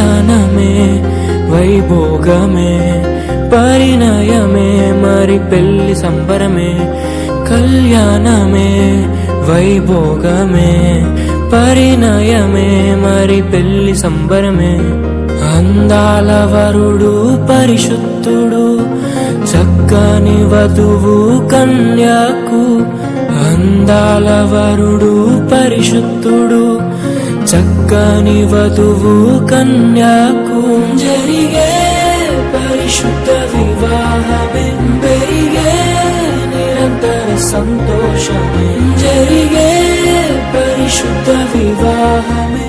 కళ్యాణమే వైభోగమే పరిణయమే మరి పెళ్లి సంబరమే కళ్యాణమే వైభోగమే పరిణయమే మరి పెళ్లి సంబరమే అందాల వరుడు పరిశుద్ధుడు చక్కని వధువు కన్యాకు అందాల వరుడు పరిశుద్ధుడు చక్కని వధువు కన్యాకు జరిగే పరిశుద్ధ వివాహమే పెరిగే నిరంతర సంతోషమే జరిగే పరిశుద్ధ వివాహమే